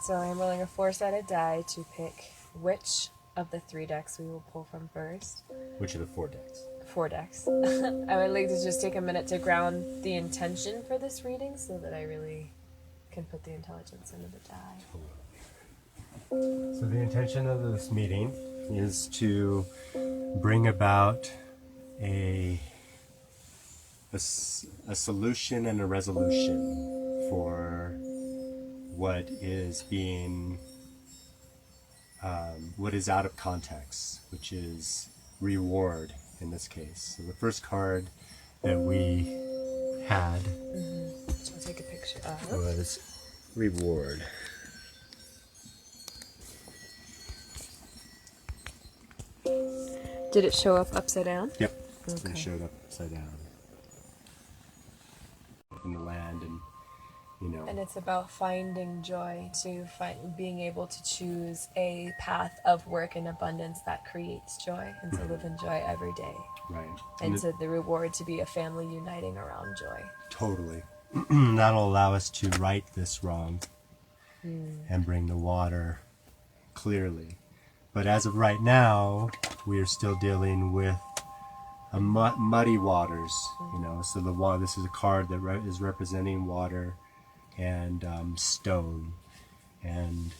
So I'm rolling a 4-sided die to pick which of the 3 decks we will pull from first. Which of the 4 decks? 4 decks. I would like to just take a minute to ground the intention for this reading so that I really can put the intelligence into the die. So the intention of this meeting is to bring about a solution and a resolution for what is being what is out of context, which is reward in this case. So the first card that we had So I'll take a picture of. was reward. Did it show up upside down? Yep. Okay. It showed up upside down in the land, and And it's about finding joy, being able to choose a path of work and abundance that creates joy, and to live in joy every day. right. And to the reward to be a family uniting around joy. Totally. That'll allow us to right this wrong and bring the water clearly. But as of right now, we are still dealing with a muddy waters. So the water. This is a card that is representing water and stone, and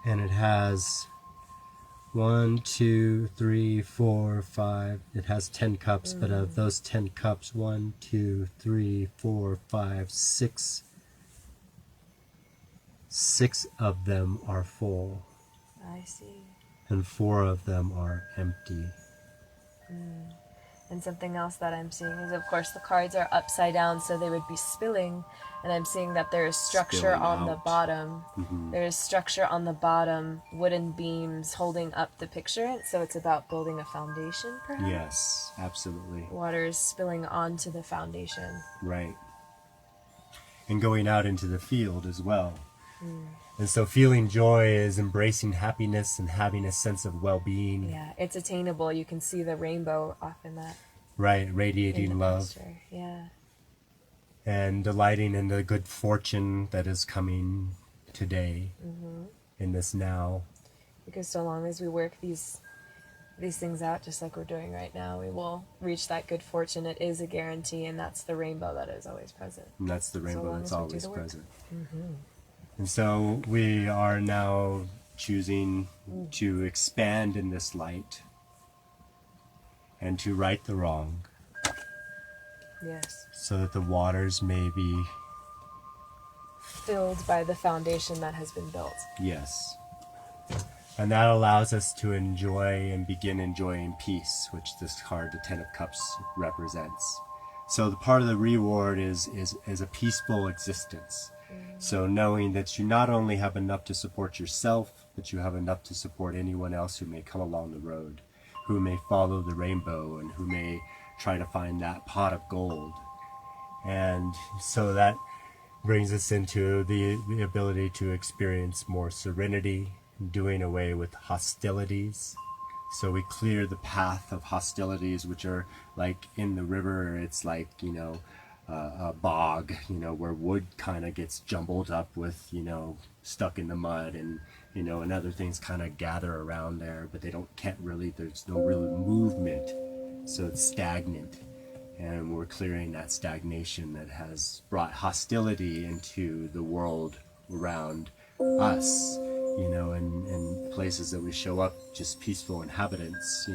it has 1, 2, 3, 4, 5. It has 10 cups, but of those 10 cups, 1, 2, 3, 4, 5, 6. 6 of them are full, I see. and 4 of them are empty. And something else that I'm seeing is, of course, the cards are upside down, so they would be spilling. And I'm seeing that there is structure Spilling on the out. bottom. There is structure on the bottom, wooden beams holding up the picture. So it's about building a foundation, perhaps? Yes, absolutely. Water is spilling onto the foundation. Right. And going out into the field as well. And so feeling joy is embracing happiness and having a sense of well-being. Yeah, it's attainable. You can see the rainbow off in that. Right, In radiating the love. posture. Yeah. And delighting in the good fortune that is coming today, in this now. Because so long as we work these things out, just like we're doing right now, we will reach that good fortune. It is a guarantee, and that's the rainbow that is always present. And that's the rainbow long that's as we do always the work. present. And so we are now choosing to expand in this light and to right the wrong, Yes. so that the waters may be, Filled by the foundation that has been built. yes. And that allows us to enjoy and begin enjoying peace, which this card, the Ten of Cups, represents. So the part of the reward is a peaceful existence. So knowing that you not only have enough to support yourself, but you have enough to support anyone else who may come along the road, who may follow the rainbow, and who may try to find that pot of gold. And so that brings us into the ability to experience more serenity, doing away with hostilities. So we clear the path of hostilities, which are like in the river. It's like, a bog, where wood kind of gets jumbled up with, stuck in the mud, and, and other things kind of gather around there, but there's no real movement. So it's stagnant. And we're clearing that stagnation that has brought hostility into the world around us, in places that we show up just peaceful inhabitants.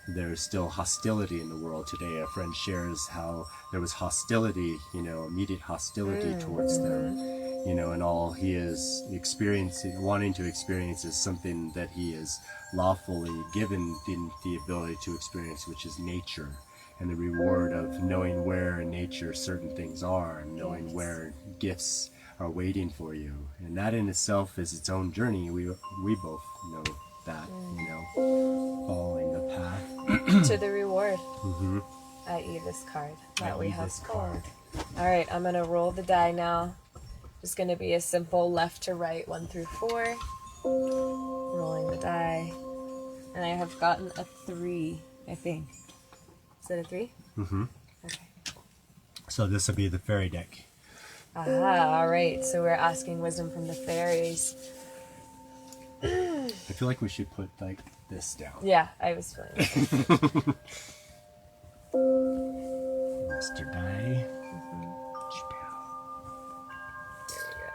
There's still hostility in the world today. A friend shares how there was hostility, immediate hostility towards them, and all he is experiencing, wanting to experience, is something that he is lawfully given the ability to experience, which is nature. And the reward of knowing where in nature certain things are, and knowing where gifts are waiting for you. And that in itself is its own journey. We both know that, following the path. To the reward. I.e. this card that we have pulled. Alright, I'm going to roll the die now. Just going to be a simple left to right, 1 through 4. Rolling the die. And I have gotten a 3, I think. Is that a 3? Mm-hmm. Okay. So this will be the fairy deck. Aha, all right. So we're asking wisdom from the fairies. I feel like we should put like this down. Yeah, I was feeling it. Mr. Die. There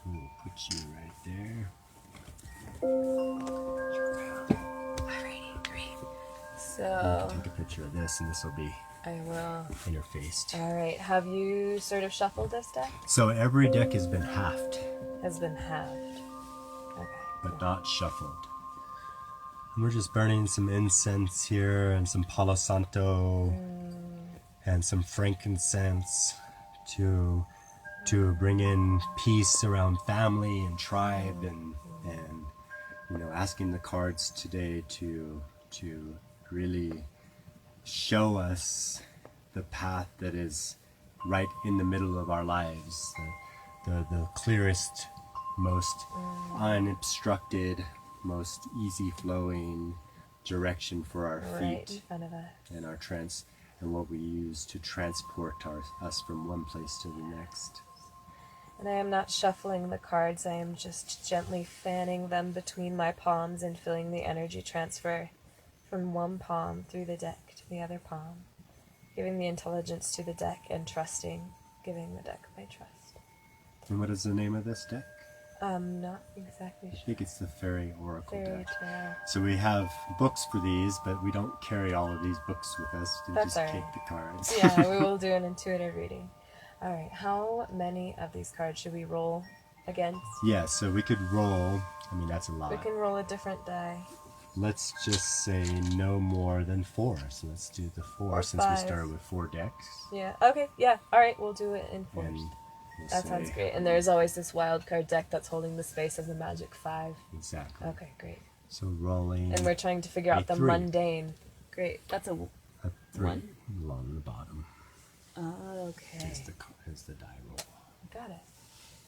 We'll put you right there. we go. Alrighty, great. So Take a picture of this, and this will be I will. interfaced. All right. Have you sort of shuffled this deck? So every deck has been halved, Has been halved. Okay. but not shuffled. And we're just burning some incense here, and some Palo Santo, and some frankincense to bring in peace around family and tribe, and you know, asking the cards today to really show us the path that is right in the middle of our lives, the clearest, most unobstructed, most easy flowing direction for our Right in feet front of us. and our and what we use to transport us from one place to the next. And I am not shuffling the cards, I am just gently fanning them between my palms and feeling the energy transfer from one palm through the deck to the other palm, giving the intelligence to the deck and giving the deck my trust. And what is the name of this deck? I'm not exactly I sure. think it's the Fairy Oracle Fairy deck. tale. So we have books for these, but we don't carry all of these books with us. We That's just all take right. the cards. Yeah, we will do an intuitive reading. All right, how many of these cards should we roll against? Yeah, so we could roll. I mean, that's a lot. We can roll a different die. Let's just say no more than 4. So let's do the 4 Or since 5. we started with 4 decks. Yeah, okay, yeah, all right, we'll do it in fours. And we'll That say- sounds great. And there's always this wild card deck that's holding the space of the magic 5. Exactly. Okay, great. So rolling And we're trying to figure out A the 3. mundane. Great. That's a a 3 1. along the bottom okay. is the die roll. Got it.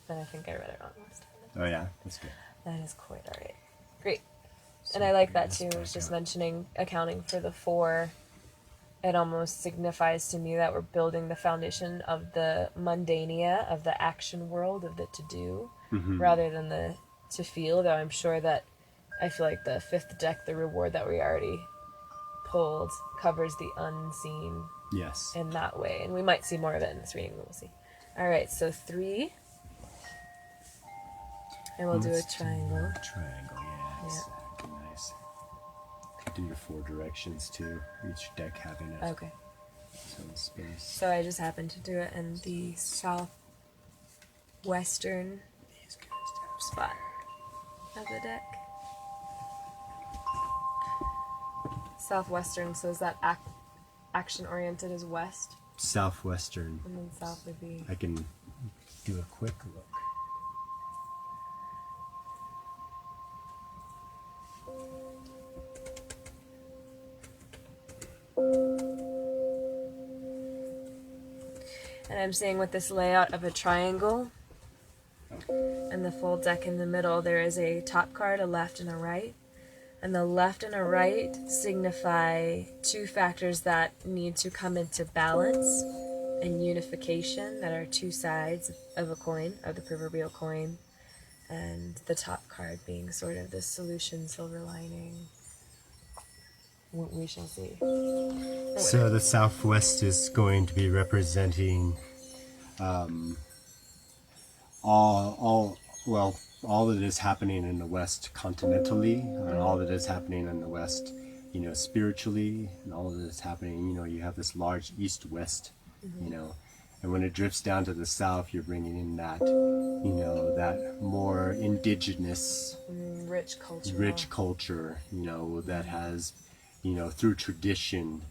Then I think I read it wrong last time. Oh yeah, that's good. That is quite all right. Great. So And I like bring that this too. I back was just up. mentioning accounting for the 4. It almost signifies to me that we're building the foundation of the mundania, of the action world, of the to-do, Mhm. rather than the to feel, though I'm sure that I feel like the 5th deck, the reward that we already pulled, covers the unseen Yes. in that way. And we might see more of it in this reading, we'll see. Alright, so 3. And we'll do a Let's triangle. Triangle, yeah. Exactly. Nice. Could do your 4 directions too. Each deck having its Okay. own space. So I just happened to do it in the southwestern These guys down. spot of the deck. Southwestern, so is that action oriented as west? Southwestern. And then south would be. I can do a quick look. And I'm saying with this layout of a triangle and the full deck in the middle, there is a top card, a left and a right. And the left and a right signify 2 factors that need to come into balance and unification, that are 2 sides of a coin, of the proverbial coin. And the top card being sort of the solution, silver lining. We shall see. So the Southwest is going to be representing all that is happening in the West continentally, and all that is happening in the West, you know, spiritually, and all that is happening. You know, you have this large East-West, you know, and when it drifts down to the South, you're bringing in that, you know, that more indigenous, Rich culture. rich culture, you know, that has, you know, through tradition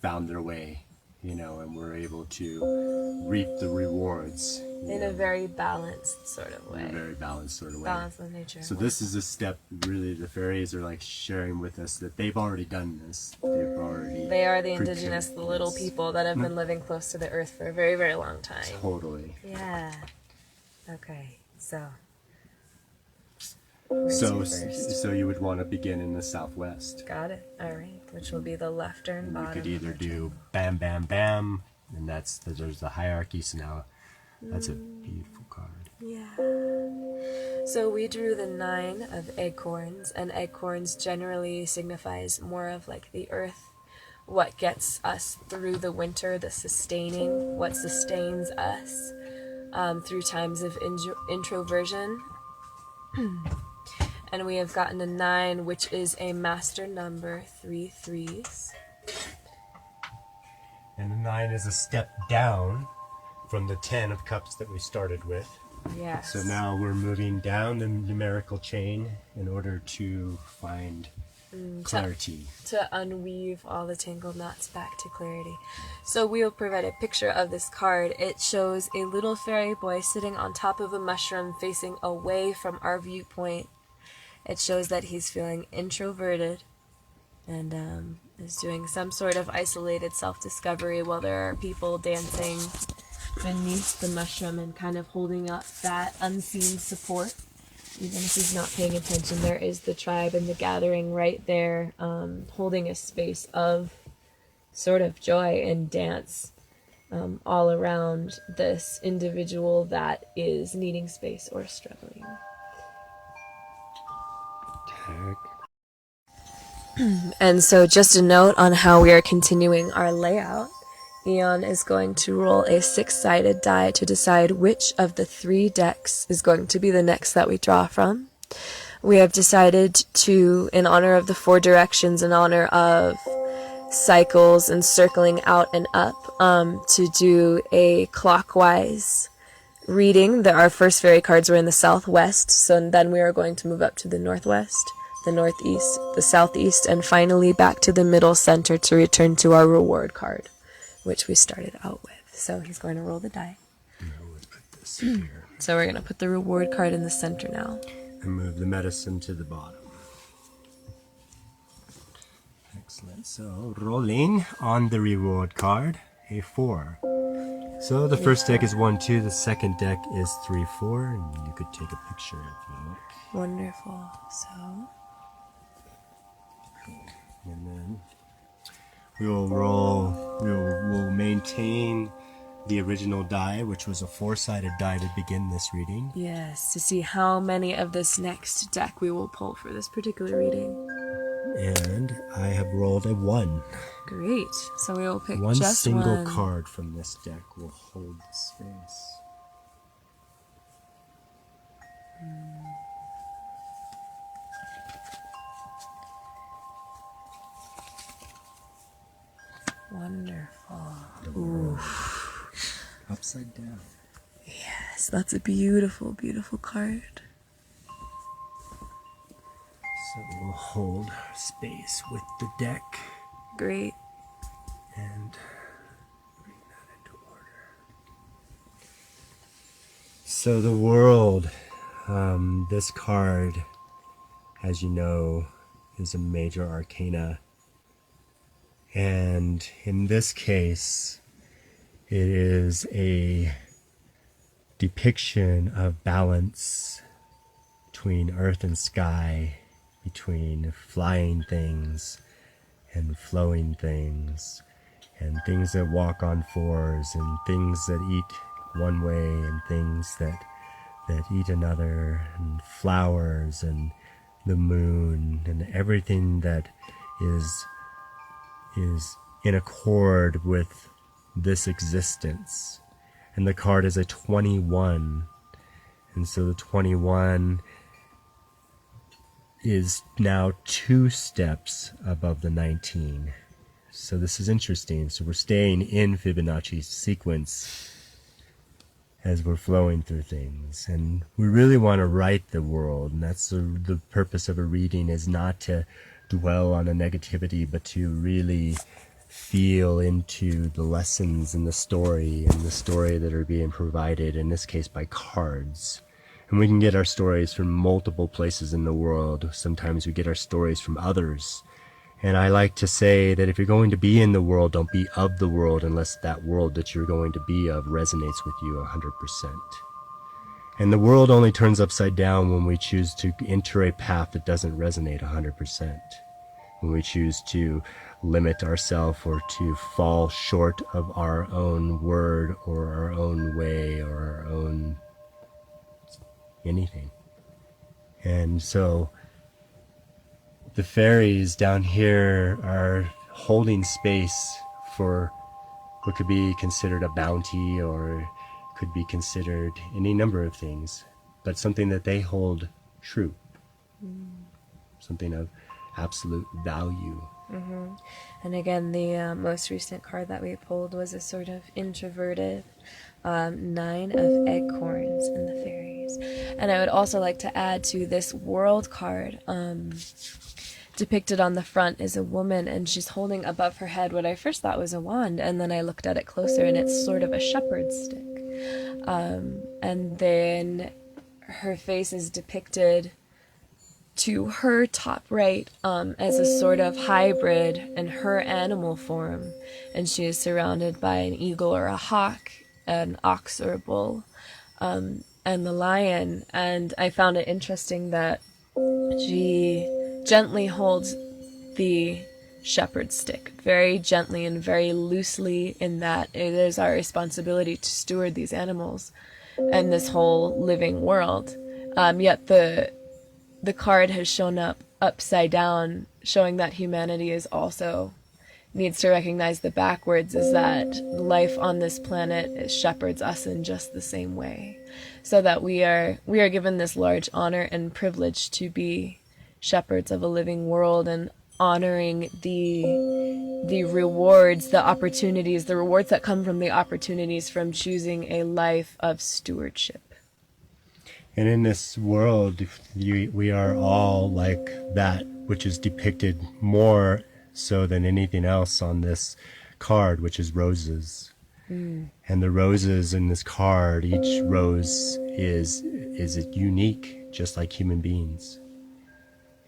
found their way, you know, and we're able to reap the rewards In a very balanced sort of in a way. very balanced sort of way. Balance with nature. So this is a step, really, the fairies are like sharing with us that they've already done this. They've already They are the prepared indigenous, the little this. people that have been living close to the earth for a very, very long time. Totally. Yeah. Okay, so. So, where's your first? so you would want to begin in the Southwest. Got it. All right. which will be the left or We bottom. could either do bam, bam, bam, and there's the hierarchy. So now that's a beautiful card. Yeah. So we drew the 9 of acorns, and acorns generally signifies more of like the earth, what gets us through the winter, the sustaining, what sustains us through times of introversion. And we have gotten a 9, which is a master number, 3 threes. And the 9 is a step down from the 10 of cups that we started with. Yes. So now we're moving down the numerical chain in order to find clarity. To unweave all the tangled knots back to clarity. So we will provide a picture of this card. It shows a little fairy boy sitting on top of a mushroom facing away from our viewpoint. It shows that he's feeling introverted and is doing some sort of isolated self-discovery while there are people dancing beneath the mushroom and kind of holding up that unseen support. Even if he's not paying attention, there is the tribe and the gathering right there, holding a space of sort of joy and dance all around this individual that is needing space or struggling. Tag. And so just a note on how we are continuing our layout. Eon is going to roll a 6-sided die to decide which of the 3 decks is going to be the next that we draw from. We have decided to, in honor of the 4 directions, in honor of cycles and circling out and up, to do a clockwise reading. Our first fairy cards were in the southwest, so then we are going to move up to the northwest, the northeast, the southeast, and finally back to the middle center to return to our reward card, which we started out with. So he's going to roll the die. I would put this here. So we're going to put the reward card in the center now. And move the medicine to the bottom. Excellent. So rolling on the reward card, a 4. So the first deck is 1-2, the second deck is 3-4, and you could take a picture if you like. Wonderful. So And then we will roll, we'll maintain the original die, which was a 4-sided die to begin this reading. yes, to see how many of this next deck we will pull for this particular reading. And I have rolled a 1. Great. So we will pick One just single one. card from this deck will hold the space. Wonderful. Ooh. Upside down. Yes, that's a beautiful, beautiful card. So we'll hold space with the deck Great. and bring that into order. So the world, this card, as you know, is a major arcana. And in this case, it is a depiction of balance between earth and sky, between flying things and flowing things, and things that walk on 4s, and things that eat one way, and things that eat another, and flowers, and the moon, and everything that is in accord with this existence. And the card is a 21, and so the 21 is now 2 steps above the 19. So this is interesting. So we're staying in Fibonacci's sequence as we're flowing through things, and we really want to write the world, and that's the purpose of a reading, is not to dwell on a negativity, but to really feel into the lessons in the story that are being provided, in this case by cards. And we can get our stories from multiple places in the world. Sometimes we get our stories from others. And I like to say that if you're going to be in the world, don't be of the world unless that world that you're going to be of resonates with you 100%. And the world only turns upside down when we choose to enter a path that doesn't resonate 100%. when we choose to limit ourselves or to fall short of our own word or our own way or our own anything. And so the fairies down here are holding space for what could be considered a bounty or could be considered any number of things, but something that they hold true, something of absolute value. And again, the most recent card that we pulled was a sort of introverted 9 of acorns in the fairies. And I would also like to add to this world card, depicted on the front is a woman, and she's holding above her head what I first thought was a wand, and then I looked at it closer and it's sort of a shepherd's stick. And then her face is depicted to her top right as a sort of hybrid in her animal form, and she is surrounded by an eagle or a hawk, an ox or a bull, and the lion. And I found it interesting that she gently holds the shepherd's stick, very gently and very loosely, in that it is our responsibility to steward these animals and this whole living world. Yet the card has shown up upside down, showing that humanity is also needs to recognize the backwards, is that life on this planet shepherds us in just the same way, so that we are given this large honor and privilege to be shepherds of a living world and honoring the rewards, the opportunities, the rewards that come from the opportunities from choosing a life of stewardship. And in this world, we are all like that, which is depicted more so than anything else on this card, which is roses. And the roses in this card, each rose is unique, just like human beings.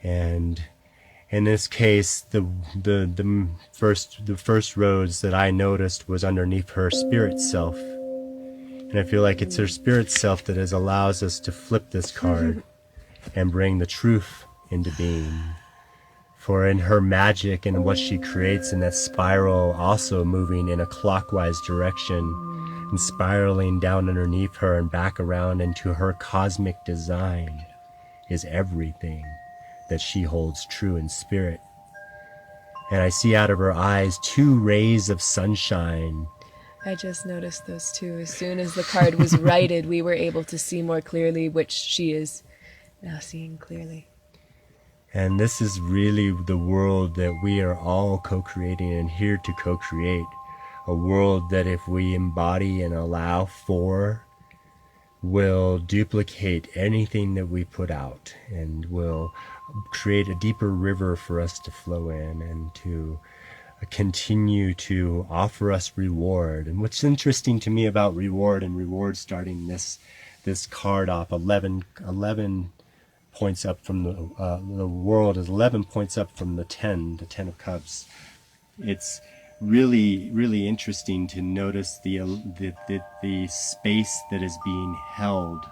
And in this case, the first rose that I noticed was underneath her spirit self. And I feel like it's her spirit self that allows us to flip this card and bring the truth into being. For in her magic and what she creates in that spiral, also moving in a clockwise direction and spiraling down underneath her and back around into her cosmic design, is everything that she holds true in spirit. And I see out of her eyes 2 rays of sunshine. I just noticed those too. As soon as the card was righted, we were able to see more clearly, which she is now seeing clearly. And this is really the world that we are all co-creating and here to co-create. A world that if we embody and allow for, will duplicate anything that we put out and will create a deeper river for us to flow in and to continue to offer us reward. And what's interesting to me about reward and reward starting this card off, 11 points up from the world is 11 points up from the 10 of cups. It's really, really interesting to notice the space that is being held.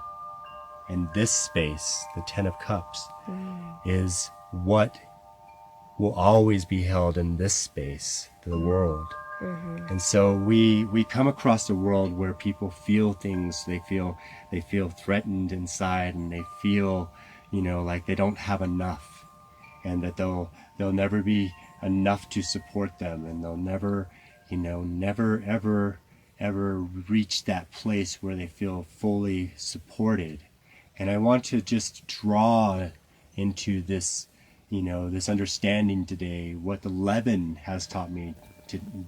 And this space, the 10 of cups, is what will always be held in this space, the world. And so we come across a world where people feel things, they feel threatened inside, and they feel, like they don't have enough, and that they'll never be enough to support them, and they'll never ever reach that place where they feel fully supported. And I want to just draw into this, this understanding today. What 11 has taught me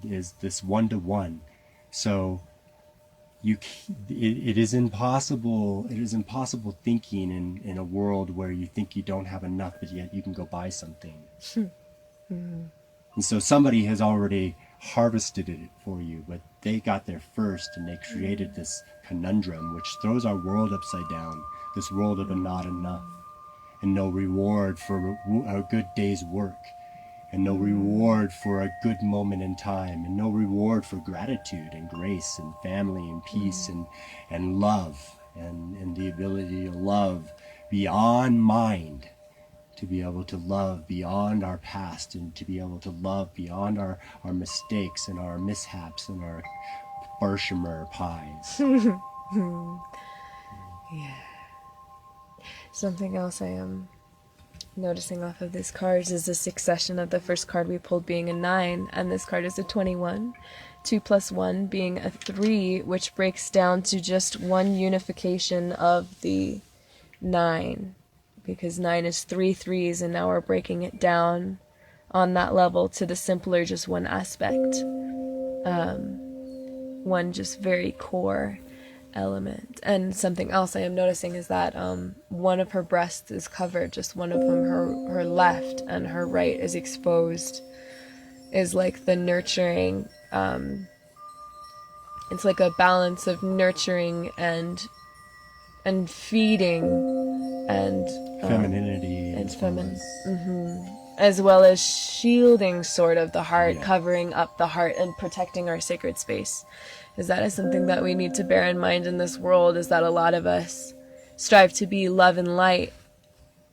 is this 1-to-1. So it is impossible. It is impossible thinking in a world where you think you don't have enough, but yet you can go buy something. And so somebody has already harvested it for you, but they got there first, and they created this conundrum, which throws our world upside down. This world of a not enough, and no reward for a good day's work, and no reward for a good moment in time, and no reward for gratitude and grace and family and peace and love and the ability to love beyond mind to be able to love beyond our past, and to be able to love beyond our mistakes and our mishaps and our Bershamer pies. Yeah. Something else I am noticing off of this card is the succession of the first card we pulled being a 9, and this card is a 21. 2 plus 1 being a 3, which breaks down to just one unification of the 9. Because 9 is 3 threes, and now we're breaking it down on that level to the simpler, just one aspect. One just very core element. And something else I am noticing is that one of her breasts is covered, just one of them, her left, and her right is exposed, is like the nurturing. It's like a balance of nurturing and feeding and femininity and feminine, as well as shielding sort of the heart, covering up the heart and protecting our sacred space. Is that is something that we need to bear in mind in this world, is that a lot of us strive to be love and light,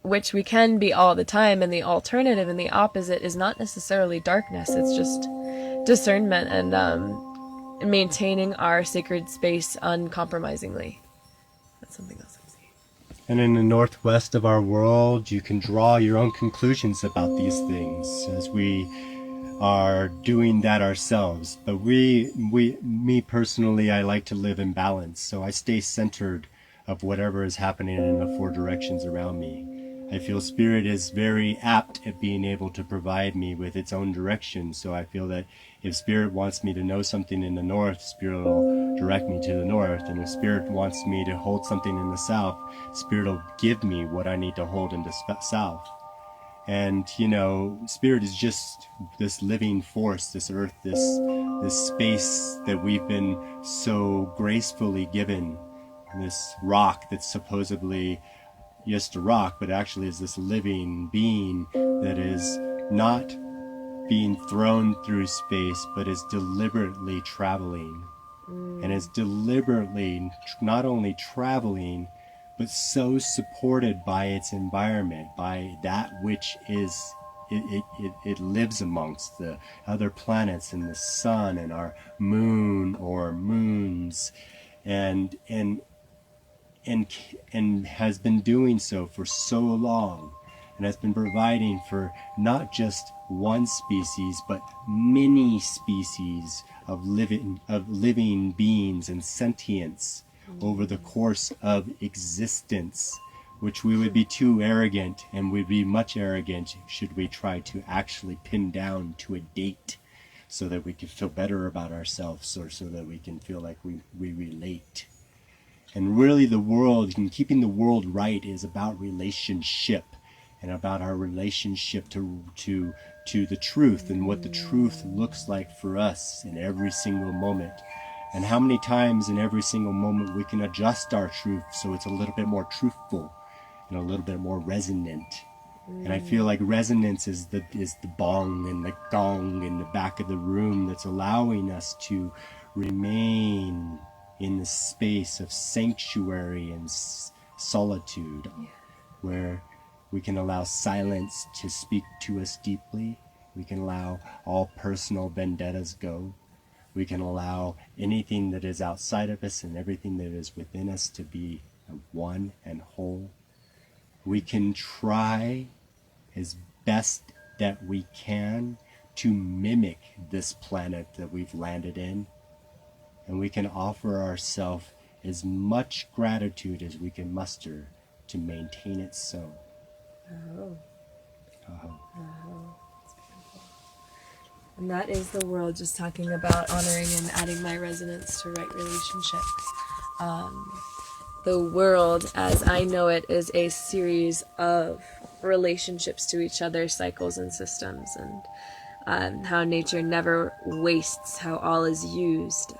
which we can be all the time, and the alternative and the opposite is not necessarily darkness. It's just discernment and maintaining our sacred space uncompromisingly. That's something else I'm seeing. And in the northwest of our world, you can draw your own conclusions about these things as we are doing that ourselves. But me personally, I like to live in balance, so I stay centered of whatever is happening in the 4 directions around me. I feel Spirit is very apt at being able to provide me with its own direction, so I feel that if Spirit wants me to know something in the north, Spirit will direct me to the north, and if Spirit wants me to hold something in the south, Spirit will give me what I need to hold in the south. And, you know, Spirit is just this living force, this earth, this space that we've been so gracefully given, this rock that's supposedly just a rock, but actually is this living being that is not being thrown through space, but is deliberately traveling. And is deliberately not only traveling, but so supported by its environment, by that which is it lives amongst, the other planets and the sun and our moon or moons, and has been doing so for so long, and has been providing for not just one species but many species of living beings and sentience over the course of existence, which we would be too arrogant, and would be much arrogant should we try to actually pin down to a date so that we can feel better about ourselves, or so that we can feel like we relate. And really the world, and keeping the world right, is about relationship, and about our relationship to the truth, and what the truth looks like for us in every single moment. And how many times in every single moment we can adjust our truth so it's a little bit more truthful and a little bit more resonant. And I feel like resonance is the bong and the gong in the back of the room that's allowing us to remain in the space of sanctuary and solitude, where we can allow silence to speak to us deeply. We can allow all personal vendettas go. We can allow anything that is outside of us and everything that is within us to be one and whole. We can try as best that we can to mimic this planet that we've landed in. And we can offer ourselves as much gratitude as we can muster to maintain it so. And that is the world, just talking about honoring and adding my resonance to right relationship. The world, as I know it, is a series of relationships to each other, cycles and systems, and how nature never wastes, how all is used,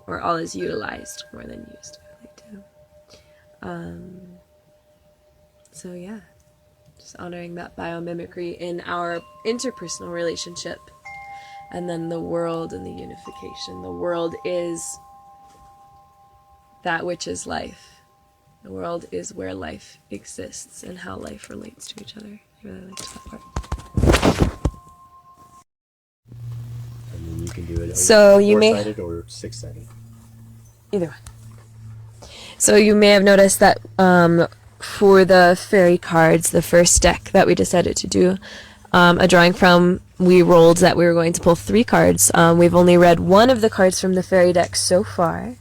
or all is utilized more than used, I like to. So yeah. Just honoring that biomimicry in our interpersonal relationship, and then the world and the unification. The world is that which is life, The world is where life exists and how life relates to each other. I really liked that part. And then you can do it So you may- four-sided or six-sided. Either one. So you may have noticed that for the fairy cards, the first deck that we decided to do a drawing from, we rolled that we were going to pull 3 cards. We've only read one of the cards from the fairy deck so far.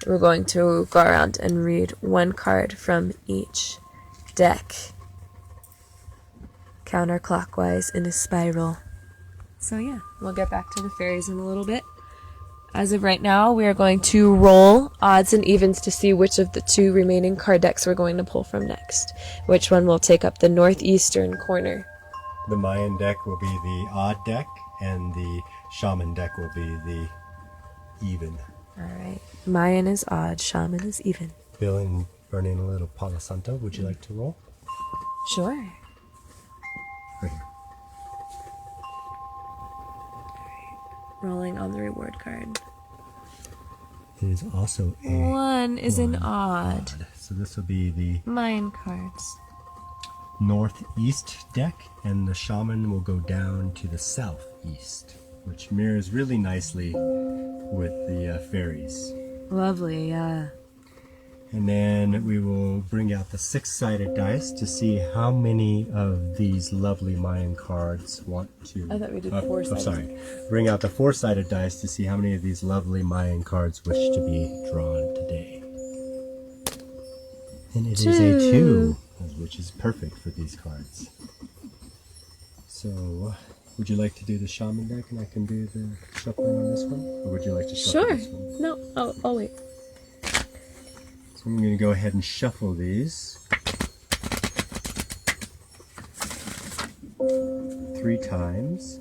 We're going to go around and read 1 card from each deck, counterclockwise in a spiral. So yeah, we'll get back to the fairies in a little bit. As of right now, we are going to roll odds and evens to see which of the 2 remaining card decks we're going to pull from next. Which one will take up the northeastern corner. The Mayan deck will be the odd deck, and the Shaman deck will be the even. Alright, Mayan is odd, Shaman is even. Feeling burning a little Palo Santo. Would you like to roll? Sure. Right here. Rolling on the reward card. It is also a 1 is an odd. So this will be the Mayan cards. northeast deck, and the Shaman will go down to the southeast, which mirrors really nicely with the fairies. Lovely, yeah. And then we will bring out the 6-sided dice to see how many of these lovely Mayan cards want to... I thought we did 4-sided. sorry. Bring out the 4-sided dice to see how many of these lovely Mayan cards wish to be drawn today. And it is a 2, which is perfect for these cards. So, would you like to do the Shaman deck and I can do the shuffling on this one? Or would you like to shuffle Sure. this one? No, I'll wait. So I'm going to go ahead and shuffle these 3 times.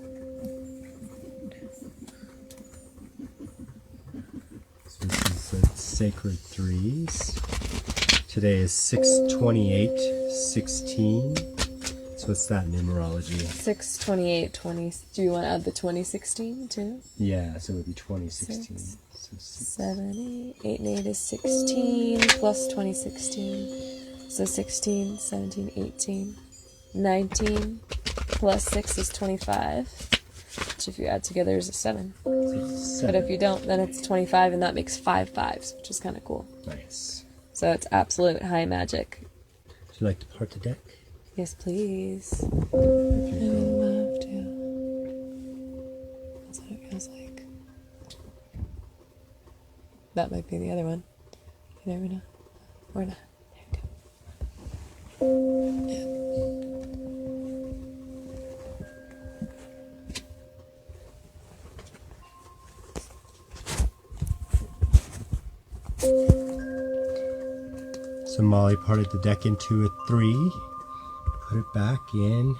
So this is the Sacred Threes. Today is 6/28/16. So what's that in numerology? 6/28/20. Do you want to add the 2016 too? Yeah, so it would be 2016. Six. So 7, 8 and 8 is 16 plus 2016. So 16, 17, 18, 19 plus 6 is 25. Which if you add together is a 7. But if you don't, then it's 25 and that makes 5 5s, which is kind of cool. Nice. So it's absolute high magic. Would you like to part the deck? Yes, please. I If would you love to. That's what it feels like. That might be the other one. You never know. Or not. There we go. So Molly parted the deck into a 3, put it back in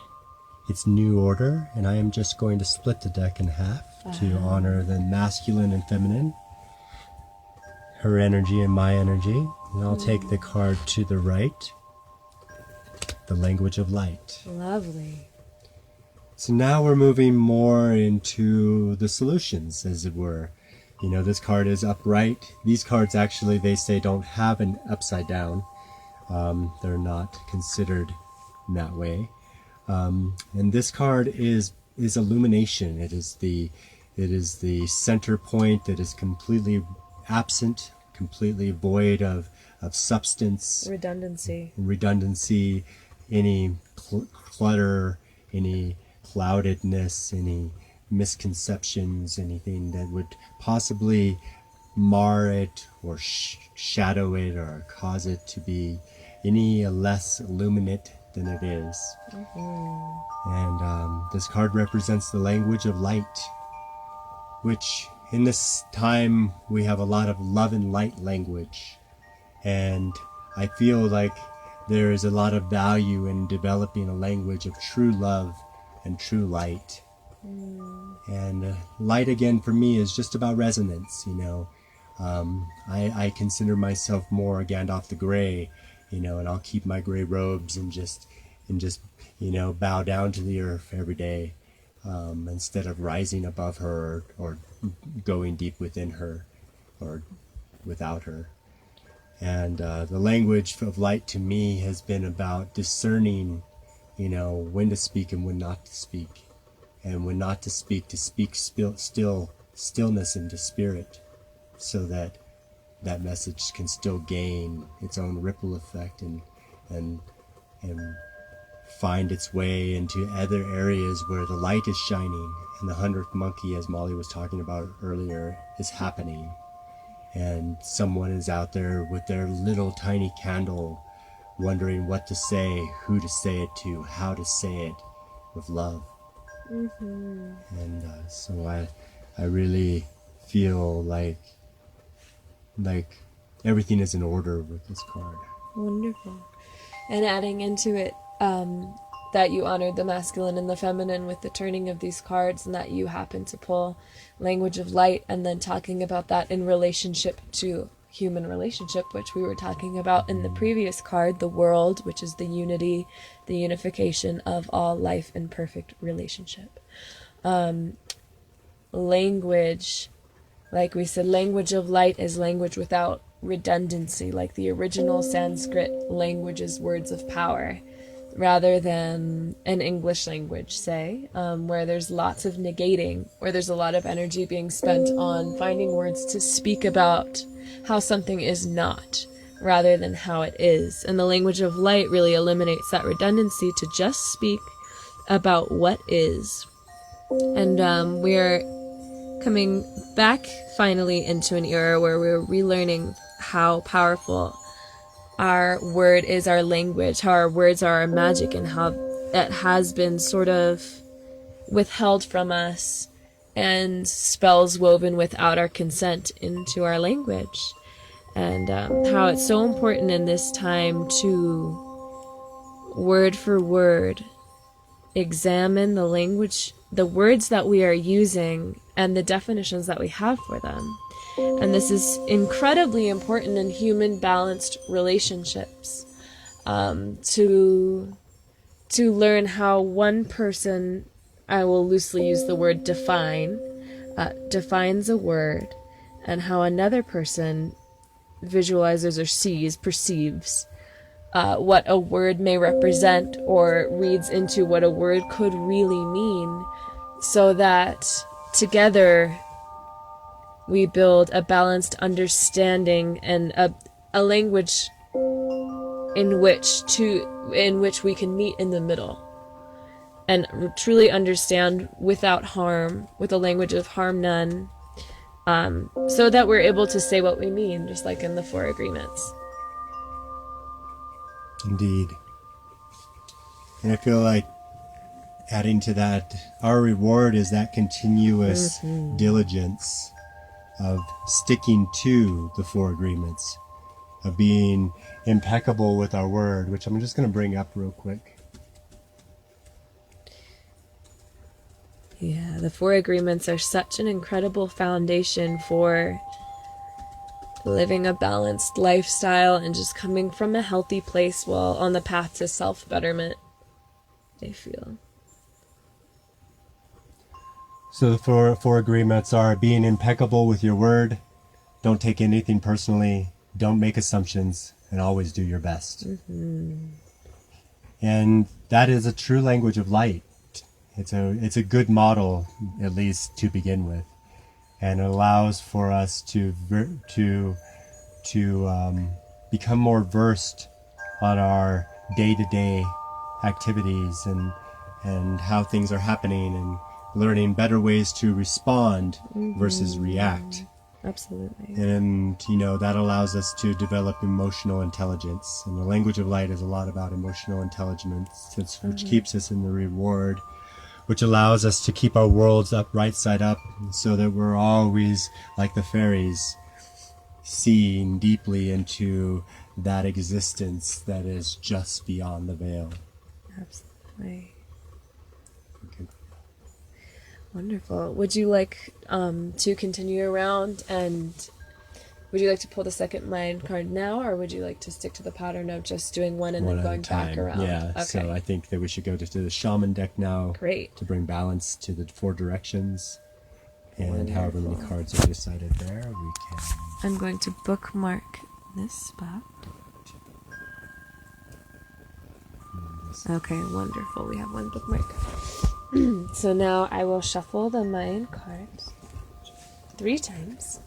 its new order, and I am just going to split the deck in half to honor the masculine and feminine, her energy and my energy. And I'll take the card to the right, the language of light. Lovely. So now we're moving more into the solutions, as it were. You know, this card is upright. These cards actually, they say, don't have an upside down. They're not considered in that way. And this card is illumination. It is the center point that is completely absent, completely void of substance, redundancy, any clutter, any cloudedness, any misconceptions, anything that would possibly mar it or shadow it or cause it to be any less illuminate than it is. And this card represents the language of light, which in this time we have a lot of love and light language, and I feel like there is a lot of value in developing a language of true love and true light. And light, again, for me is just about resonance. You know, I consider myself more Gandalf the Grey, you know, and I'll keep my gray robes and just you know, bow down to the earth every day, instead of rising above her or going deep within her or without her. And the language of light to me has been about discerning, when to speak and when not to speak. And when not to speak stillness into spirit, so that that message can still gain its own ripple effect and find its way into other areas where the light is shining and the 100th monkey, as Molly was talking about earlier, is happening. And someone is out there with their little tiny candle wondering what to say, who to say it to, how to say it with love. Mm-hmm. And so I really feel like everything is in order with this card. Wonderful. And adding into it, that you honored the masculine and the feminine with the turning of these cards, and that you happen to pull language of light, and then talking about that in relationship to human relationship, which we were talking about in the previous card, the world, which is the unity, the unification of all life in perfect relationship. Language, like we said, language of light is language without redundancy, like the original Sanskrit language is words of power, rather than an English language, say, where there's lots of negating, where there's a lot of energy being spent on finding words to speak about how something is not, rather than how it is. And the language of light really eliminates that redundancy to just speak about what is. And we're coming back finally into an era where we're relearning how powerful our word is, our language, how our words are our magic, and how it has been sort of withheld from us and spells woven without our consent into our language. And how it's so important in this time to, word for word, examine the language, the words that we are using, and the definitions that we have for them. And this is incredibly important in human balanced relationships, to learn how one person, I will loosely use the word define, defines a word, and how another person visualizes or sees, perceives what a word may represent, or reads into what a word could really mean, so that together we build a balanced understanding and a language in which we can meet in the middle and truly understand without harm, with a language of harm none, so that we're able to say what we mean, just like in the Four Agreements. Indeed. And I feel like adding to that, our reward is that continuous diligence of sticking to the Four Agreements, of being impeccable with our word, which I'm just going to bring up real quick. Yeah, the Four Agreements are such an incredible foundation for living a balanced lifestyle and just coming from a healthy place while on the path to self-betterment, I feel. So the four agreements are being impeccable with your word, don't take anything personally, don't make assumptions, and always do your best. Mm-hmm. And that is a true language of light. It's a good model, at least to begin with, and it allows for us to become more versed on our day-to-day activities and how things are happening, and learning better ways to respond versus react. Absolutely. And, that allows us to develop emotional intelligence. And the language of light is a lot about emotional intelligence, which keeps us in the reward, which allows us to keep our worlds up right side up, so that we're always, like the fairies, seeing deeply into that existence that is just beyond the veil. Absolutely. Wonderful. Would you like to continue around, and would you like to pull the second mind card now, or would you like to stick to the pattern of just doing one and then going back around? Yeah, okay. So I think that we should go to the shaman deck now. Great. To bring balance to the four directions. And Wonderful. However many cards are decided there, we can... I'm going to bookmark this spot. Okay, wonderful. We have one bookmark. So now I will shuffle the Mayan cards 3 times.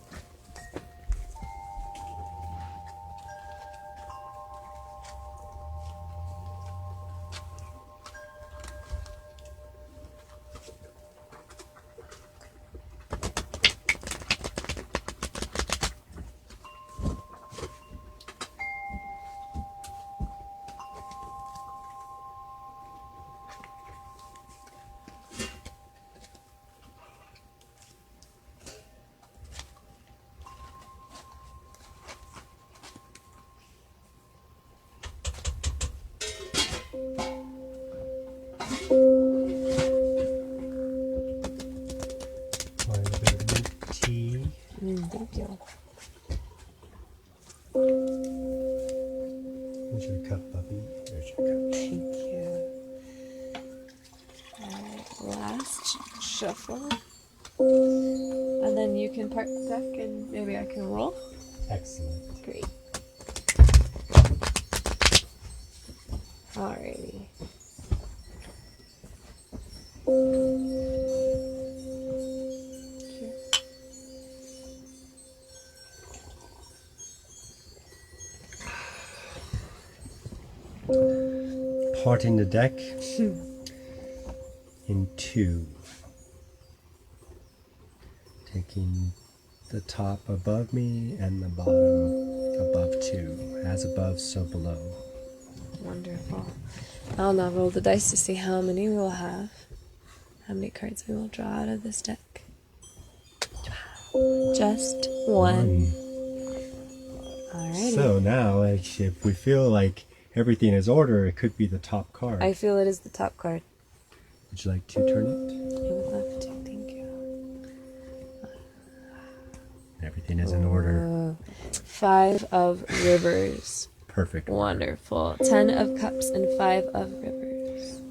Tea. Thank you. Here's your cup, Bubby. There's your cup. Thank you. Alright, last shuffle. And then you can part the deck and maybe I can roll. Excellent. Great. Alrighty. Parting the deck in 2. Taking the top above me and the bottom above 2. As above, so below. Wonderful. I'll now roll the dice to see how many we will have. How many cards we will draw out of this deck. Just 1. Alrighty. So now, if we feel like everything is order, it could be the top card. I feel it is the top card. Would you like to turn it? I would love to, thank you. Everything is in order. 5 of rivers. Perfect. Wonderful. 10 of cups and 5 of rivers.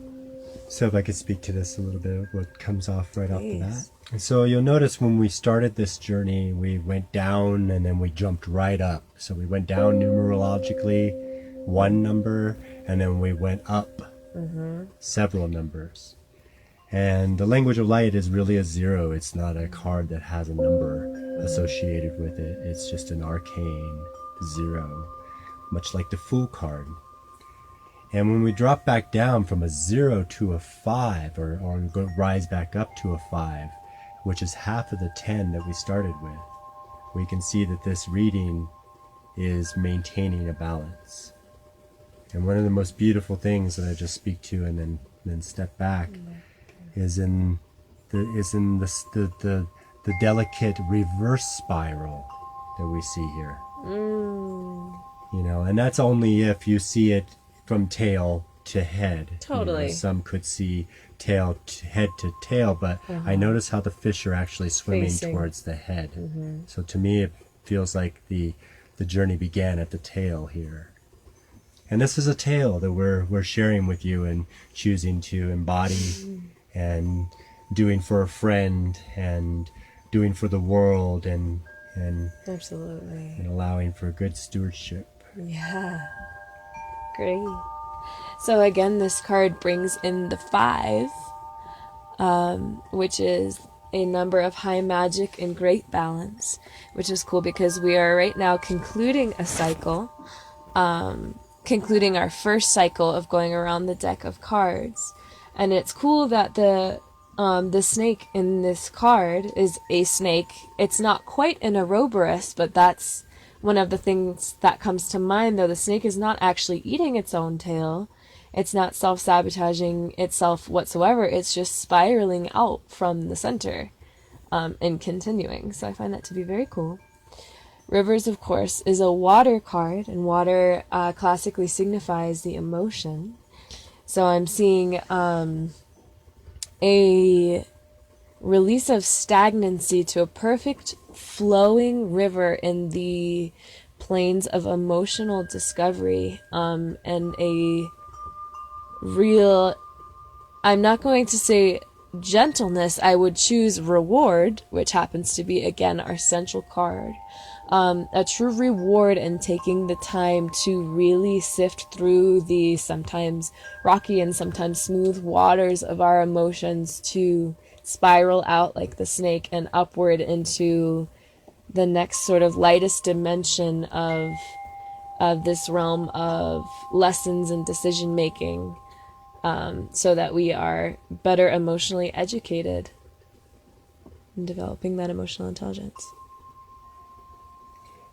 So if I could speak to this a little bit, what comes off right off the bat. Please. And so you'll notice when we started this journey, we went down and then we jumped right up. So we went down numerologically 1 number, and then we went up several numbers. And the language of light is really a 0. It's not a card that has a number associated with it. It's just an arcane 0, much like the Fool card. And when we drop back down from a 0 to a 5, or rise back up to a 5, which is half of the 10 that we started with, we can see that this reading is maintaining a balance. And one of the most beautiful things that I just speak to and then step back is in the delicate reverse spiral that we see here. You know, and that's only if you see it from tail to head. Totally. You know, some could see head to tail, but I notice how the fish are actually swimming Facing. towards the head. So to me, it feels like the journey began at the tail here. And this is a tale that we're sharing with you and choosing to embody and doing for a friend and doing for the world and Absolutely. and allowing for good stewardship. Yeah. Great. So again, this card brings in the 5, which is a number of high magic and great balance, which is cool because we are right now concluding a cycle, concluding our first cycle of going around the deck of cards. And it's cool that the snake in this card is a snake. It's not quite an Ouroboros, but that's one of the things that comes to mind, though. The snake is not actually eating its own tail. It's not self-sabotaging itself whatsoever. It's just spiraling out from the center and continuing. So I find that to be very cool. Rivers, of course, is a water card, and water classically signifies the emotion. So I'm seeing a release of stagnancy to a perfect flowing river in the plains of emotional discovery, and a real, I'm not going to say gentleness, I would choose reward, which happens to be, again, our central card. A true reward in taking the time to really sift through the sometimes rocky and sometimes smooth waters of our emotions to spiral out like the snake and upward into the next sort of lightest dimension of this realm of lessons and decision making, so that we are better emotionally educated in developing that emotional intelligence.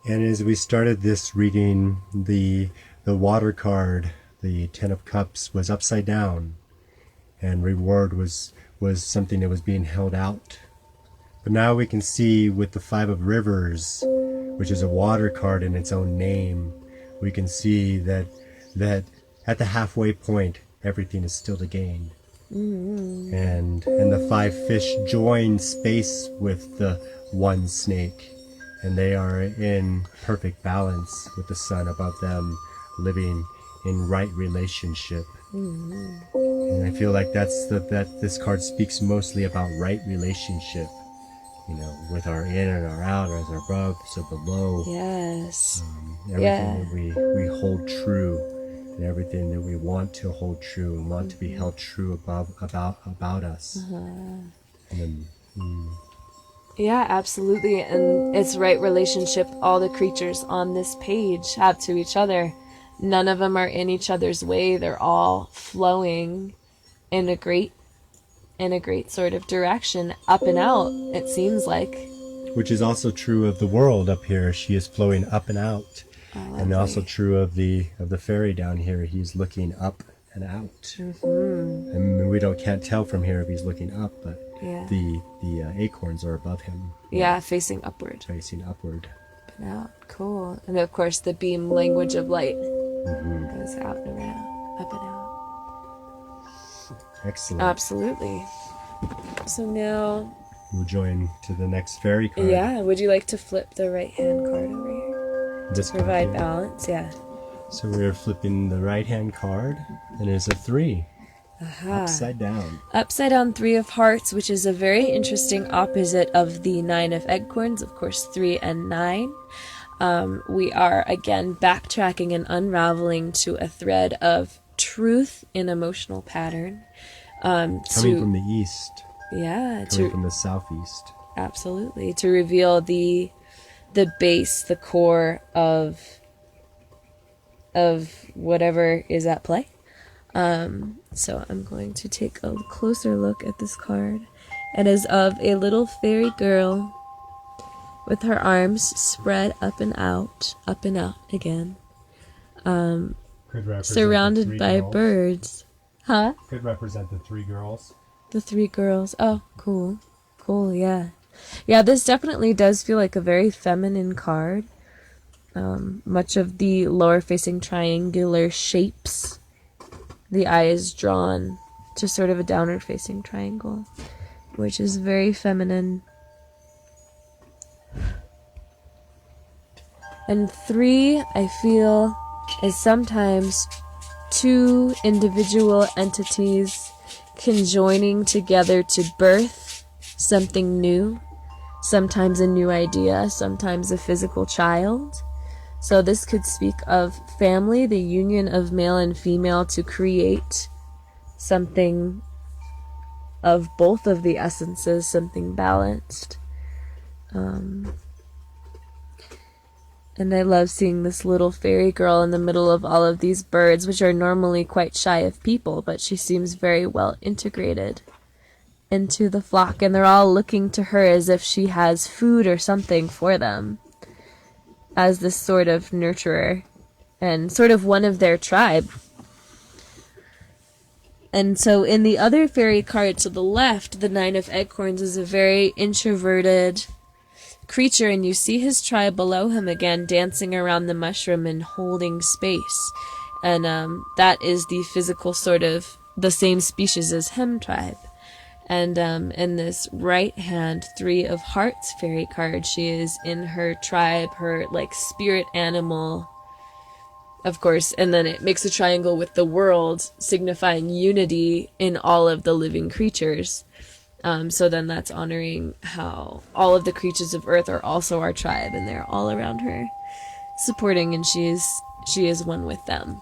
And as we started this reading, the water card, the Ten of Cups, was upside down, and reward was something that was being held out. But now we can see with the Five of Rivers, which is a water card in its own name, we can see that at the halfway point, everything is still to gain. Mm-hmm. And the five fish join space with the one snake, and they are in perfect balance with the sun above them, living in right relationship. Mm-hmm. And I feel like that this card speaks mostly about right relationship, with our in and our out, as our above, so below. Yes. Everything that we hold true, and everything that we want to hold true and want to be held true about us. And then, Yeah, absolutely. And it's right relationship all the creatures on this page have to each other. None of them are in each other's way. They're all flowing in a great sort of direction, up and out, it seems like. Which is also true of the world up here. She is flowing up and out. And also true of the fairy down here. He's looking up and out. Mm-hmm. And we can't tell from here if he's looking up, but the acorns are above him. Yeah, facing upward. Facing upward. Up and out. Cool. And of course the beam language of light goes out and around, up and out. Excellent. Absolutely. So now we'll join to the next fairy card. Yeah, would you like to flip the right hand card over here? This to provide balance, yeah. So we're flipping the right hand card, and it's a 3. Upside down. Upside down 3 of Hearts, which is a very interesting opposite of the 9 of Acorns, of course, 3 and 9. We are, again, backtracking and unraveling to a thread of truth in emotional pattern. Coming from the east. Yeah. Coming from the southeast. Absolutely. To reveal the base, the core of whatever is at play. So I'm going to take a closer look at this card. It is of a little fairy girl with her arms spread up and out again. Surrounded by birds. Huh? Could represent the 3 girls. The 3 girls. Oh, cool. Cool, yeah. Yeah, this definitely does feel like a very feminine card. Much of the lower-facing triangular shapes. The eye is drawn to sort of a downward-facing triangle, which is very feminine. And 3, I feel, is sometimes 2 individual entities conjoining together to birth something new. Sometimes a new idea, sometimes a physical child. So this could speak of family, the union of male and female to create something of both of the essences, something balanced. And I love seeing this little fairy girl in the middle of all of these birds, which are normally quite shy of people, but she seems very well integrated into the flock, and they're all looking to her as if she has food or something for them, as this sort of nurturer and sort of one of their tribe. And so in the other fairy card to the left, the 9 of Acorns is a very introverted creature, and you see his tribe below him again dancing around the mushroom and holding space. And that is the physical sort of the same species as him tribe. And in this right hand 3 of Hearts fairy card, she is in her tribe, her like spirit animal, of course, and then it makes a triangle with the world, signifying unity in all of the living creatures. So then that's honoring how all of the creatures of earth are also our tribe, and they're all around her supporting, and she is one with them.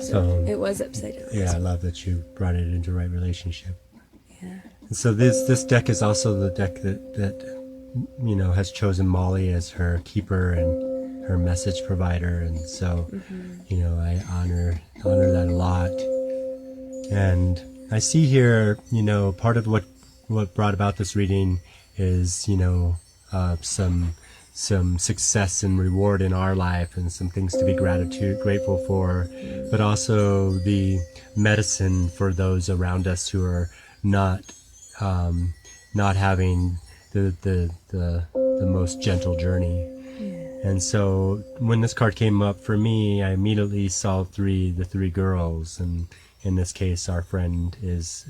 So It was upside down. yeah, I love that you brought it into right relationship. Yeah. And so this deck is also the deck that you know has chosen Molly as her keeper and her message provider, and so you know I honor that a lot. And I see here, you know, part of what brought about this reading is, you know, some success and reward in our life and some things to be grateful for, but also the medicine for those around us who are not having the most gentle journey. And so when this card came up for me, I immediately saw the three girls, and in this case our friend is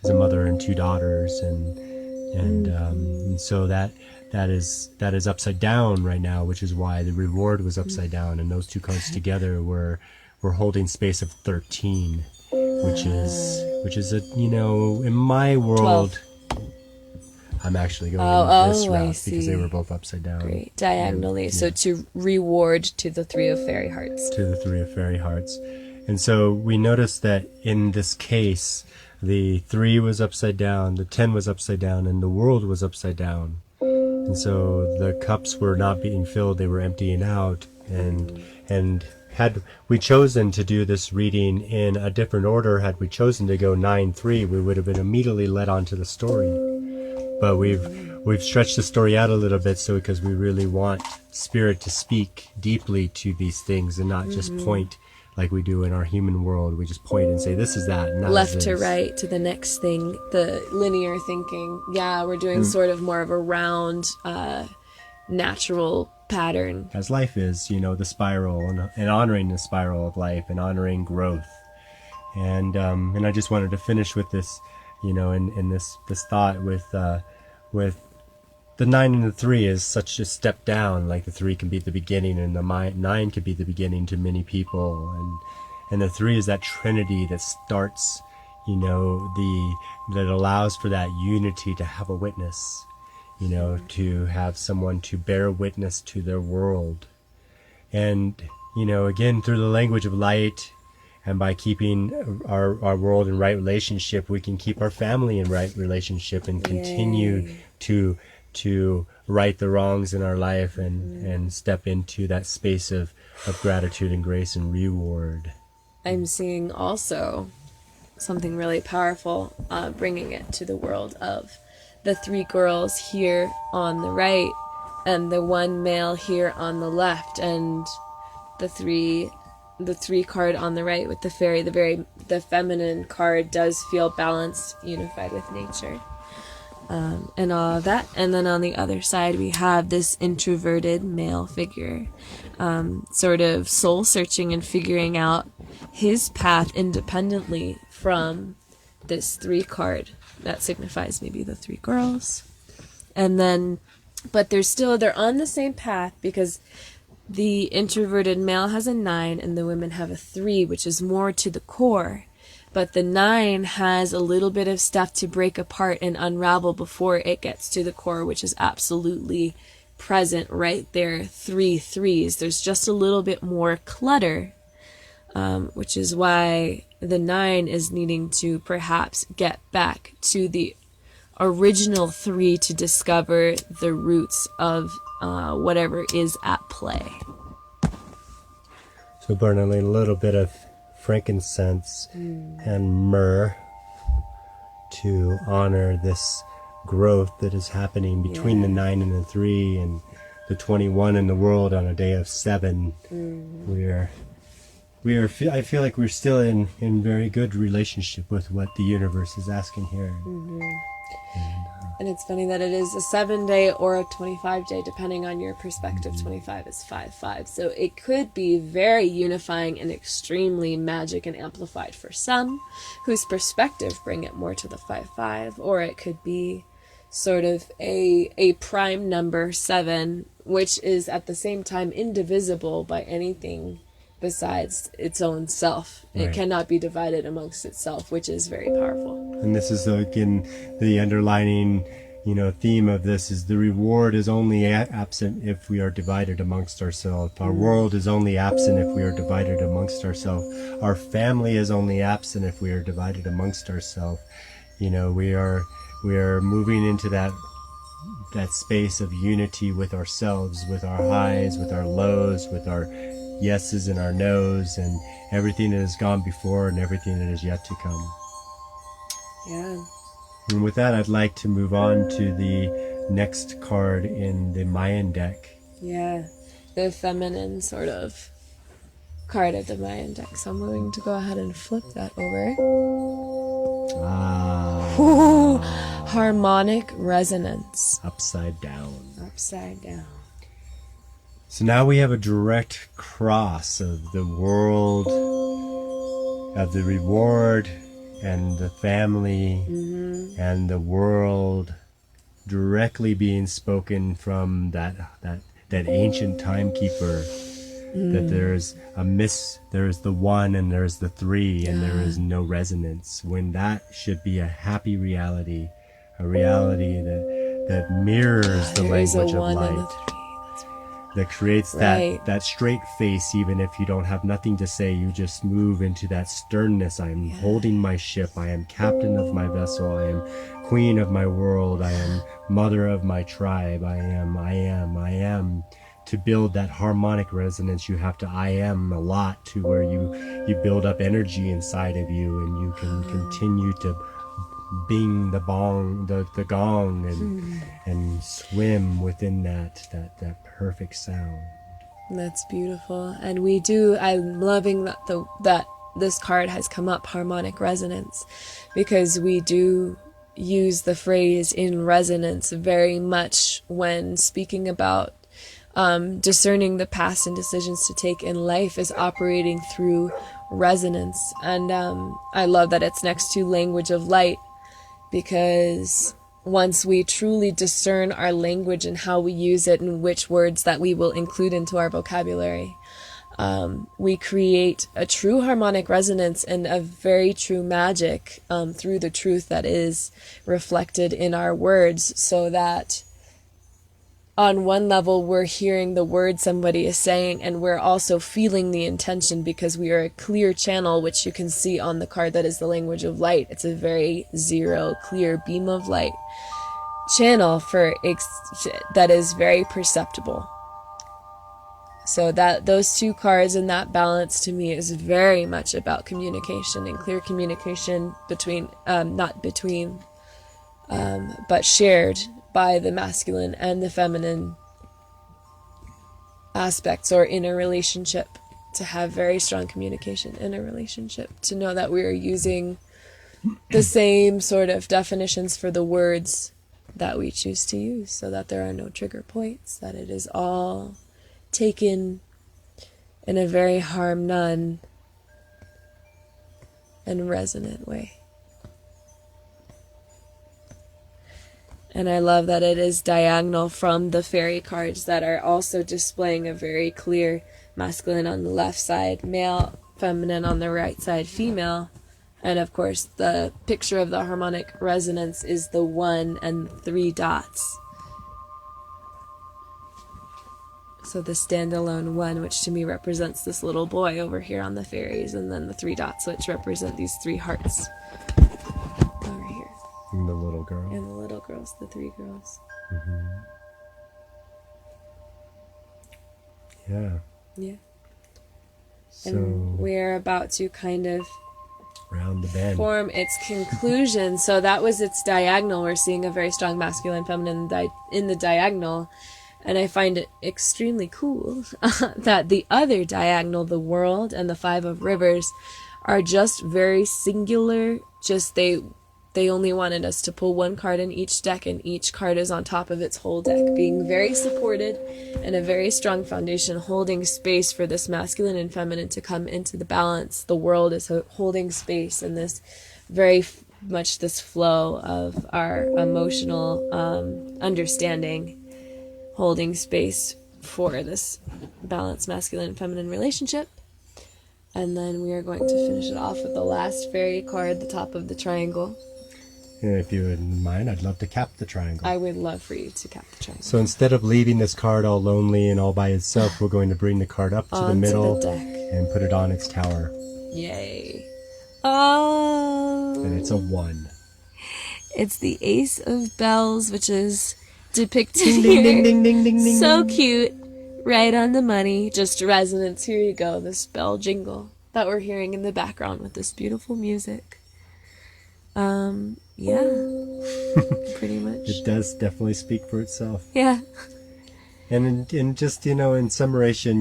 a mother and two daughters, and so that is upside down right now, which is why the reward was upside down, and those two cards together were holding space of 13, which is a, you know, in my world 12. I'm actually going this route I see. because they were both upside down. Great. Diagonally. So to reward to the Three of Fairy Hearts. To the Three of Fairy Hearts. And so we noticed that in this case, the 3 was upside down, the 10 was upside down, and the world was upside down. And so the cups were not being filled, they were emptying out. And had we chosen to do this reading in a different order, had we chosen to go 9-3, we would have been immediately led onto the story. But we've stretched the story out a little bit, so because we really want Spirit to speak deeply to these things and not just point like we do in our human world. We just point and say, this is that, and that left is to this. right to the next thing, the linear thinking. Yeah, we're doing sort of more of a round, natural pattern. As life is, you know, the spiral, and honoring the spiral of life and honoring growth. And I just wanted to finish with this, you know, in this thought with the 9 and the 3 is such a step down. Like the 3 can be the beginning, and the 9 can be the beginning to many people, and the 3 is that trinity that starts, you know, that allows for that unity to have a witness, you know, to have someone to bear witness to their world. And, you know, again, through the language of light, and by keeping our world in right relationship, we can keep our family in right relationship and continue to right the wrongs in our life and step into that space of gratitude and grace and reward. I'm seeing also something really powerful, bringing it to the world of the 3 girls here on the right and the 1 male here on the left, and the 3 card on the right with the fairy, the feminine card does feel balanced, unified with nature. And all of that. And then on the other side, we have this introverted male figure, sort of soul searching and figuring out his path independently from this 3 card that signifies maybe the 3 girls. And then, but they're on the same path, because the introverted male has a 9 and the women have a 3, which is more to the core. But the 9 has a little bit of stuff to break apart and unravel before it gets to the core, which is absolutely present right there. 3 3s. There's just a little bit more clutter, which is why the 9 is needing to perhaps get back to the original 3 to discover the roots of whatever is at play. So burning a little bit of frankincense and myrrh to honor this growth that is happening between the 9 and the 3 and the 21 in the world on a day of 7. I feel like we're still in very good relationship with what the universe is asking here. And it's funny that it is a 7-day or a 25-day, depending on your perspective. 25 is 5-5. So it could be very unifying and extremely magic and amplified for some, whose perspective bring it more to the 5-5. Or it could be sort of a prime number 7, which is at the same time indivisible by anything besides its own self. It Right. cannot be divided amongst itself, which is very powerful. And this is again the underlining, theme of this is the reward is only absent if we are divided amongst ourselves. Our world is only absent if we are divided amongst ourselves. Our family is only absent if we are divided amongst ourselves. We are moving into that space of unity with ourselves, with our highs, with our lows, with our yeses and our nos, and everything that has gone before and everything that is yet to come. Yeah. And with that, I'd like to move on to the next card in the Mayan deck. Yeah. The feminine sort of card of the Mayan deck. So I'm going to go ahead and flip that over. Ooh, harmonic resonance. Upside down. Upside down. So now we have a direct cross of the world, of the reward, and the family, and the world directly being spoken from that ancient timekeeper. That there's there's the one and there's the three, and there is no resonance. When that should be a happy reality, a reality that mirrors the There is a language of 1 and a light. 3. That creates Right. that straight face, even if you don't have nothing to say, you just move into that sternness. I am holding my ship. I am captain of my vessel. I am queen of my world. I am mother of my tribe. I am. To build that harmonic resonance, you have to I am a lot, to where you build up energy inside of you, and you can continue to bing the gong and swim within that perfect sound. That's beautiful. And I'm loving that this card has come up, harmonic resonance, because we do use the phrase in resonance very much when speaking about discerning the paths and decisions to take in life is operating through resonance. And I love that it's next to language of light, because once we truly discern our language and how we use it and which words that we will include into our vocabulary, we create a true harmonic resonance and a very true magic through the truth that is reflected in our words, so that on one level we're hearing the words somebody is saying, and we're also feeling the intention, because we are a clear channel, which you can see on the card that is the language of light. It's a very zero, clear beam of light channel that is very perceptible. So that those two cards and that balance to me is very much about communication, and clear communication between, not between, but shared by the masculine and the feminine aspects, or in a relationship, to have very strong communication in a relationship, to know that we are using the same sort of definitions for the words that we choose to use, so that there are no trigger points, that it is all taken in a very harm none and resonant way. And I love that it is diagonal from the fairy cards that are also displaying a very clear masculine on the left side, male, feminine on the right side, female. And of course, the picture of the harmonic resonance is the 1 and 3 dots. So the standalone 1, which to me represents this little boy over here on the fairies, and then the 3 dots, which represent these 3 hearts over here. And the little girl. And the little girls, the 3 girls. Yeah. Yeah. So And we're about to kind of round the bend. form its conclusion. So that was its diagonal. We're seeing a very strong masculine, feminine in the diagonal. And I find it extremely cool that the other diagonal, the world and the 5 of rivers, are just very singular. Just they only wanted us to pull one card in each deck, and each card is on top of its whole deck, being very supported and a very strong foundation, holding space for this masculine and feminine to come into the balance. The world is holding space in this very much this flow of our emotional understanding, holding space for this balanced masculine and feminine relationship. And then we are going to finish it off with the last fairy card, the top of the triangle. And if you wouldn't mind, I'd love to cap the triangle. I would love for you to cap the triangle. So instead of leaving this card all lonely and all by itself, we're going to bring the card up to the middle and put it on its tower. Yay. Oh. And it's a 1. It's the Ace of Bells, which is depicted Ding, here. ding, ding, ding, ding, ding, So ding. cute. Right on the money. Just resonance. Here you go. This bell jingle that we're hearing in the background with this beautiful music. Yeah. Pretty much. It does definitely speak for itself. Yeah. And in just, in summation,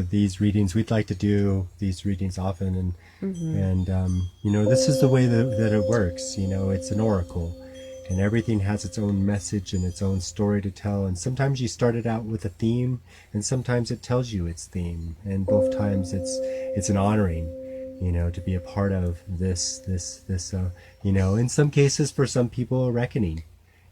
these readings, we'd like to do these readings often. And this is the way that it works. It's an oracle. And everything has its own message and its own story to tell. And sometimes you start it out with a theme, and sometimes it tells you its theme. And both times it's an honoring, to be a part of this, in some cases for some people, a reckoning.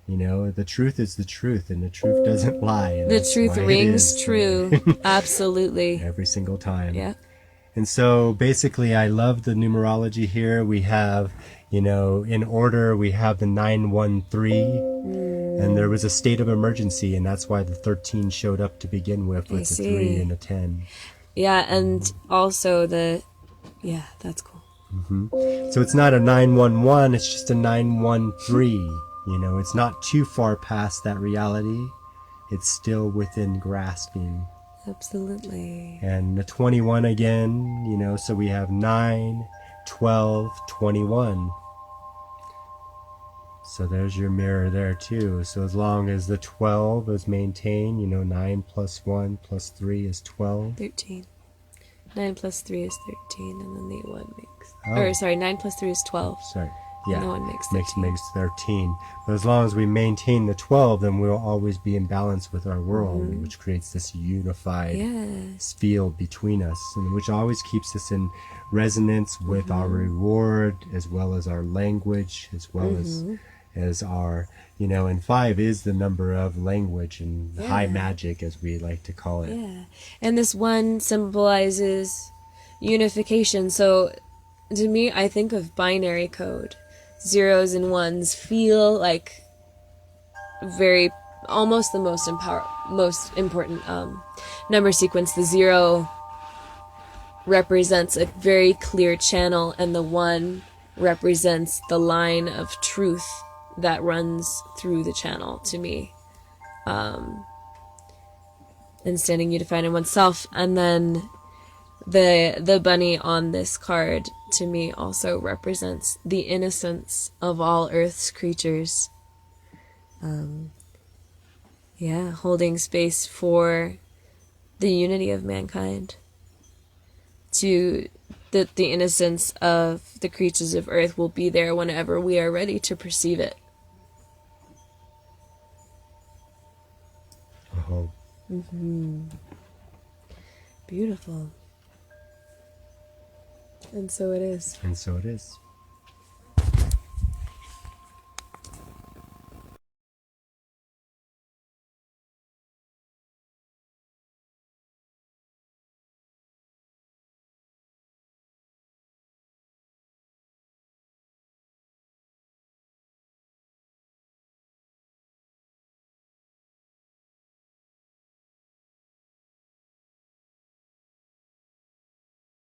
The truth is the truth, and the truth doesn't lie. And The truth rings true. Absolutely. Every single time. Yeah. And so basically I love the numerology here. We have, in order, we have the 913, and there was a state of emergency, and that's why the 13 showed up to begin with the 3 and a 10. Yeah, and also yeah, that's cool. So it's not a 911, it's just a 913. It's not too far past that reality. It's still within grasping. Absolutely. And the 21 again, so we have 9, 12, 21. So there's your mirror there too. So as long as the 12 is maintained, 9 plus 1 plus 3 is 12. 13. 9 plus 3 is 13, and then the 1 makes... Oh. Or, sorry, 9 plus 3 is 12. Sorry. Yeah. And the 1 makes 13. Makes 13. But as long as we maintain the 12, then we'll always be in balance with our world, which creates this unified field between us, and which always keeps us in resonance with our reward, as well as our language, as well as our, and 5 is the number of language and high magic, as we like to call it. Yeah. And this 1 symbolizes unification. So to me, I think of binary code. 0s and 1s feel like almost the most important number sequence. The 0 represents a very clear channel, and the 1 represents the line of truth that runs through the channel to me, and standing unified in oneself. And then the bunny on this card to me also represents the innocence of all Earth's creatures. Holding space for the unity of mankind, to the innocence of the creatures of Earth will be there whenever we are ready to perceive it. Beautiful. And so it is. And so it is.